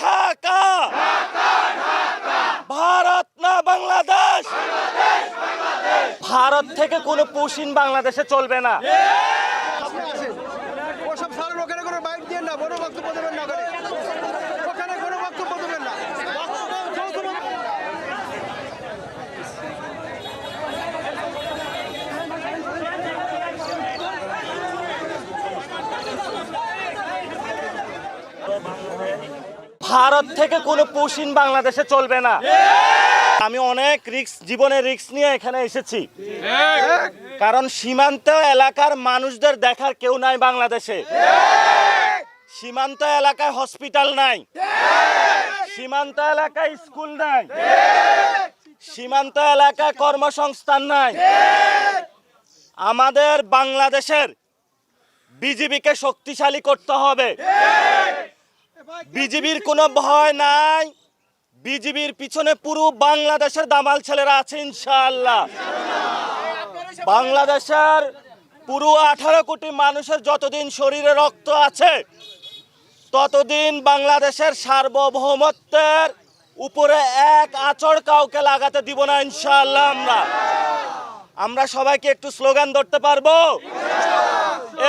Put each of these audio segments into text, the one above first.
ঢাকা, ভারত না বাংলাদেশ। ভারত থেকে কোনো পুশিন বাংলাদেশে চলবে না। ওসব সারা লোকেরা কোনো বাইক দিয়ে না, বড় বক্তব্য দেবেন না, ওখানে কোনো বক্তব্য দেবেন না। ভারত থেকে কোনো পুশিন বাংলাদেশে চলবে না। আমি অনেক জীবনের রিস্ক নিয়ে এখানে এসেছি, কারণ সীমান্ত এলাকার মানুষদের দেখার কেউ নাই বাংলাদেশে। সীমান্ত এলাকায় হসপিটাল নাই, সীমান্ত এলাকায় স্কুল নাই, সীমান্ত এলাকায় কর্মসংস্থান নাই। আমাদের বাংলাদেশের বিজিবিকে শক্তিশালী করতে হবে। বিজিবির কোনো ভয় নাই, বিজিবির পিছনে পুরো বাংলাদেশের দামাল ছেলেরা আছে ইনশাআল্লাহ। বাংলাদেশের পুরো 18 কোটি মানুষের যতদিন শরীরে রক্ত আছে, ততদিন বাংলাদেশের সার্বভৌমত্বের উপরে এক আঁচড় কাউকে লাগাতে দিব না ইনশাআল্লাহ। আমরা সবাইকে একটু স্লোগান ধরতে পারবো?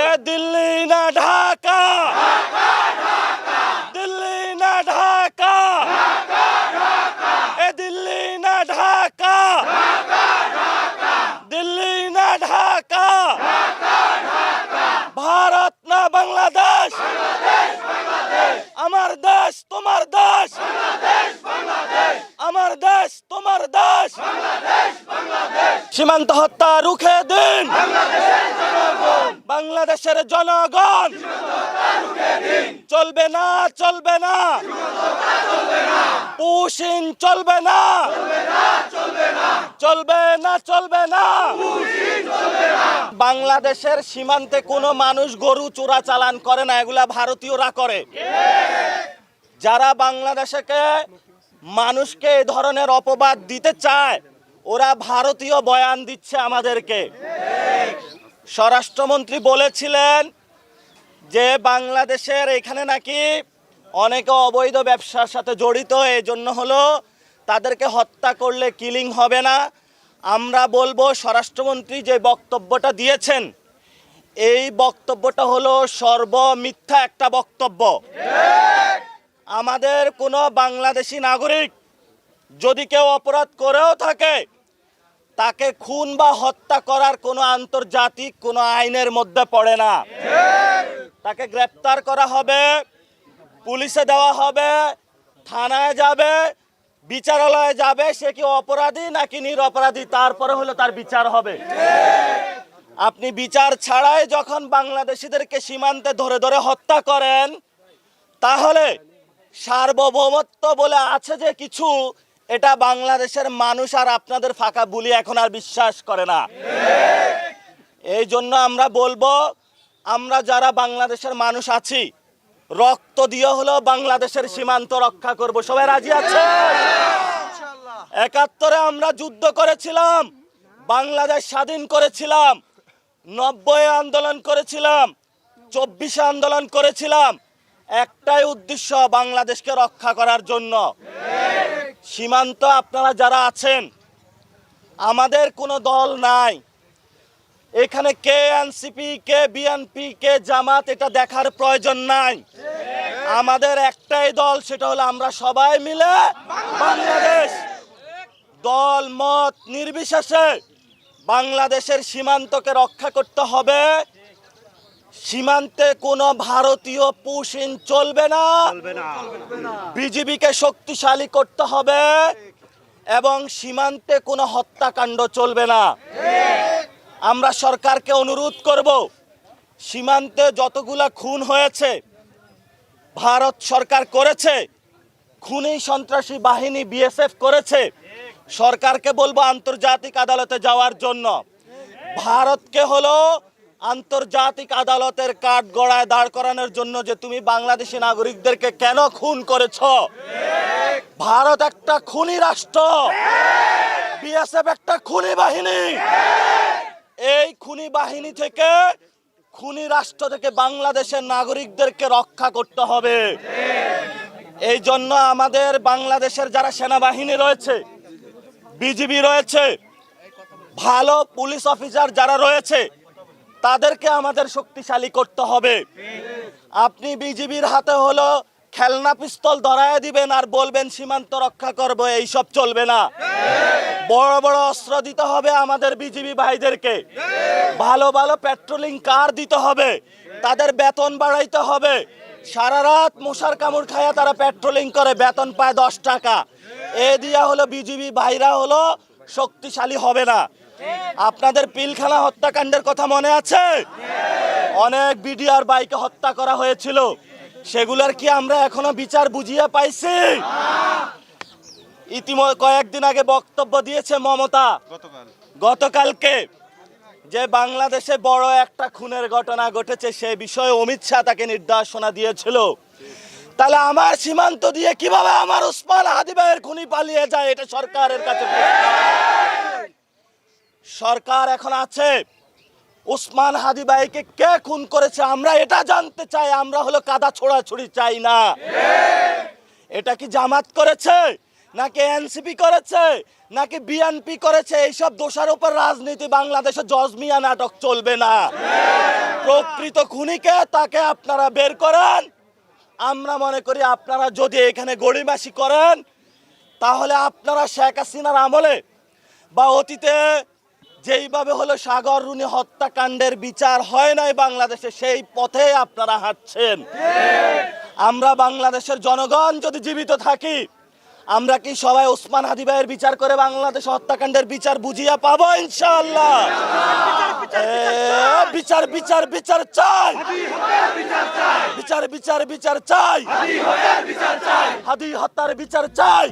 এ দিল্লি না ঢাকা, দিল্লি না ঢাকা, এ দিল্লি না ঢাকা, দিল্লি না ঢাকা, ভারত না বাংলাদেশ। আমার দেশ তোমার দেশ, আমার দেশ তোমার দেশ। সীমান্ত হত্যা রুখে দিন বাংলাদেশের জনগণ। চলবে না, চলবে না, পুশিন চলবে না, চলবে না, চলবে না। বাংলাদেশের সীমান্তে কোনো মানুষ গরু চোরাচালান করে না, এগুলা ভারতীয়রা করে। যারা বাংলাদেশকে মানুষকে এই ধরনের অপবাদ দিতে চায়, ওরা ভারতীয় বয়ান দিচ্ছে আমাদেরকে। স্বরাষ্ট্রমন্ত্রী বলেছিলেন যে বাংলাদেশের এখানে নাকি অনেকে অবৈধ ব্যবসার সাথে জড়িত, এই জন্য হলো তাদেরকে হত্যা করলে কিলিং হবে না। আমরা বলবো স্বরাষ্ট্রমন্ত্রী যে বক্তব্যটা দিয়েছেন, এই বক্তব্যটা হলো সর্বমিথ্যা একটা বক্তব্য। আমাদের কোনো বাংলাদেশি নাগরিক যদি কেউ অপরাধ করেও থাকে, তাকে খুন বা হত্যা করার কোনো আন্তর্জাতিক কোনো আইনের মধ্যে পড়ে না। তাকে গ্রেপ্তার করা হবে, পুলিশে দেওয়া হবে, থানায় যাবে, বিচারালয়ে যাবে। সে কি অপরাধী নাকি নিরপরাধী, তারপরে হলো তার বিচার হবে। আপনি বিচার ছাড়াই যখন বাংলাদেশিদেরকে সীমান্তে ধরে ধরে হত্যা করেন, তাহলে সার্বভৌমত্ব বলে আছে যে কিছু, এটা বাংলাদেশের মানুষ আর আপনাদের ফাঁকা বুলি এখন আর বিশ্বাস করে না। এই জন্য আমরা বলবো, আমরা যারা বাংলাদেশের মানুষ আছি, রক্ত দিয়ে হলো বাংলাদেশের সীমান্ত রক্ষা করব। সবাই রাজি আছে? 71-এ আমরা যুদ্ধ করেছিলাম, বাংলাদেশ স্বাধীন করেছিলাম, 90-এ আন্দোলন করেছিলাম, 24-এ আন্দোলন করেছিলাম। একটাই উদ্দেশ্য, বাংলাদেশকে রক্ষা করার জন্য। সীমান্ত আপনারা যারা আছেন, আমাদের কোনো দল নাই এখানে, কে এনসিপি, কে বিএনপি, কে জামাত, এটা দেখার প্রয়োজন নাই। আমাদের একটাই দল, সেটা হলো আমরা সবাই মিলে বাংলাদেশ। দল মত নির্বিশেষে বাংলাদেশের সীমান্তকে রক্ষা করতে হবে। সীমান্তে কোনো ভারতীয় পুশিন চলবে না। বিজিবিকে শক্তিশালী করতে হবে এবং সীমান্তে কোনো হত্যাকাণ্ড চলবে না। আমরা সরকারকে অনুরোধ করব, সীমান্তে যতগুলা খুন হয়েছে ভারত সরকার করেছে, খুনি সন্ত্রাসী বাহিনী বিএসএফ করেছে। সরকারকে বলবো আন্তর্জাতিক আদালতে যাওয়ার জন্য। ভারতকে হলো আন্তর্জাতিক আদালতের কাঠগড়ায় দাঁড় করানোর জন্য, যে তুমি বাংলাদেশি নাগরিকদেরকে কেন খুন করেছ। ভারত একটা খুনি রাষ্ট্র, বিএসএফ একটা খুনি বাহিনী। এই খুনি বাহিনী থেকে, খুনি রাষ্ট্র থেকে বাংলাদেশের নাগরিকদেরকে রক্ষা করতে হবে। এই জন্য আমাদের বাংলাদেশের যারা সেনাবাহিনী রয়েছে, বিজিবি রয়েছে, ভালো পুলিশ অফিসার যারা রয়েছে, তাদেরকে আমাদের শক্তিশালী করতে হবে। আপনি বিজিবির হাতে হলো খেলনা পিস্তল ধরায় দিবেন আর বলবেন সীমান্ত রক্ষা করব, এইসব চলবে না। বড় বড় অস্ত্র দিতে হবে আমাদের বিজিবি ভাইদেরকে, ভালো ভালো পেট্রোলিং কার দিতে হবে, তাদের বেতন বাড়াইতে হবে। সারা রাত মশার কামড় খায়া তারা পেট্রোলিং করে, বেতন পায় 10 টাকা। এ দিয়া হলো বিজিবি ভাইরা হলো শক্তিশালী হবে না। আপনাদের পিলখানা হত্যাকাণ্ডের কথা মনে আছে? অনেক বিডিআর বাইকে হত্যা করা হয়েছিল, সেগুলোর কি আমরা এখনো বিচার বুঝিয়ে পাইছি? ইতিমধ্যে কয়েকদিন আগে বক্তব্য দিয়েছে মমতা গতকালকে, যে বাংলাদেশে বড় একটা খুনের ঘটনা ঘটেছে, সে বিষয়ে অমিত শাহ তাকে নির্দেশনা দিয়েছিল। তাহলে আমার সীমান্ত দিয়ে কিভাবে আমার ওসমান হাদি ভাইয়ের খুনি পালিয়ে যায়, এটা সরকারের কাছে সরকার এখন আছে। ওসমান হাদি ভাইকে কে খুন করেছে আমরা এটা জানতে চাই। আমরা হলো কাদা ছোড়াছুড়ি চাই না। এটা কি জামাত করেছে, নাকি এনসিপি করেছে, নাকি বিএনপি করেছে? এইসব দোষার উপর রাজনীতি বাংলাদেশে জজমিয়া নাটক চলবে না। প্রকৃত খুনিকে তাকে আপনারা বের করেন। আমরা মনে করি আপনারা যদি এখানে গড়িমাসি করেন, তাহলে আপনারা শেখ হাসিনার আমলে বা অতীতে যেইভাবে হলো সাগর রুনি হত্যাকাণ্ডের বিচার হয় নাই বাংলাদেশে, সেই পথে আপনারা হাঁটছেন। আমরা বাংলাদেশের জনগণ যদি জীবিত থাকি, আমরা কি সবাই ওসমান হাদি ভাইয়ের বিচার করে বাংলাদেশ হত্যাকাণ্ডের বিচার বুঝিয়া পাবো? ইনশাআল্লাহ। বিচার বিচার বিচার চাই, বিচার বিচার বিচার চাই, হাদি হত্যার বিচার চাই।